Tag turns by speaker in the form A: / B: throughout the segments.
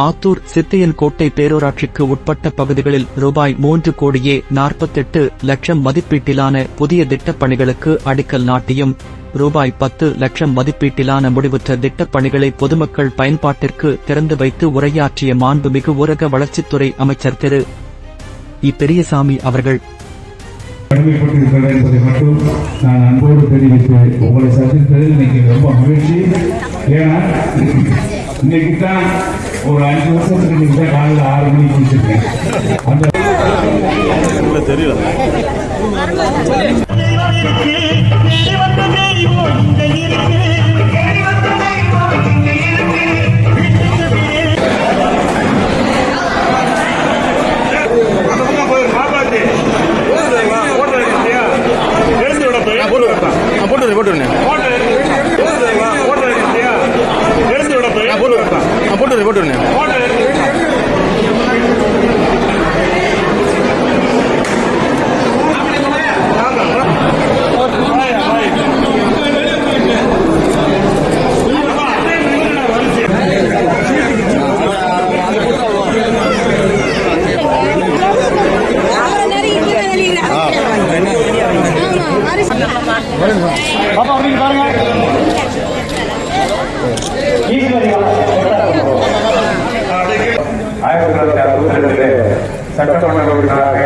A: ஆத்தூர் சித்தையன் கோட்டை பேரூராட்சிக்கு உட்பட்ட பகுதிகளில் ரூபாய் 3,48,00,000 மதிப்பீட்டிலான புதிய திட்டப் பணிகளுக்கு அடிக்கல் நாட்டியும் ரூபாய் 10,00,000 மதிப்பீட்டிலான முடிவுற்ற திட்டப் பணிகளை பொதுமக்கள் பயன்பாட்டிற்கு திறந்து வைத்து உரையாற்றிய மாண்புமிகு ஊரக வளர்ச்சித்துறை அமைச்சர் திரு பெரியசாமி அவர்கள்
B: கடமைப்பட்டிருக்கிறது என்பதை மட்டும் நான் அன்போடு தெரிவித்து உங்களை சந்தித்தது இன்னைக்கு ரொம்ப மகிழ்ச்சி. ஏன்னா இன்னைக்கு தான் ஒரு 5 வருஷத்துக்கு இன்னைக்கு தான் காலையில் 6 மணிக்கு முடிச்சிருக்கேன். அந்த தெரியல சட்டமன்ற உறுப்பினராக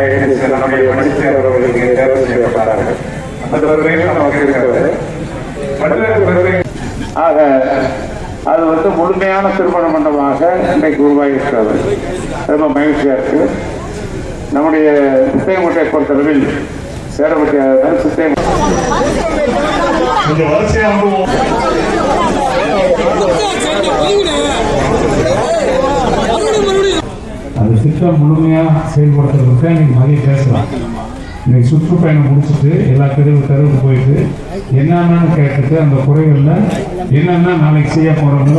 B: நம்முடைய மணிசேகர் அவர்களுக்கு தேர்வு செய்யப்பட்டார்கள். அந்த பெருமையும் நமக்கு இருக்கிறது. ஆக அது முழுமையான திருமண மண்டபமாக இன்றைக்கு உருவாகியிருக்கிறது. ரொம்ப மகிழ்ச்சியா இருக்கு. நம்முடைய சித்தையங்குட்டை பொறுத்தளவில் சேரப்பட்டியாளர் அது திட்டம் முழுமையாக செயல்படுத்துறதுக்கு இன்னைக்கு மதியம் பேசலாம். இன்னைக்கு சுற்றுப்பயணம் முடிச்சுட்டு எல்லா தெருவுக்கு போயிட்டு என்னென்னு கேட்டுட்டு அந்த குறைகளில் என்னென்ன நாளைக்கு செய்ய போறோம்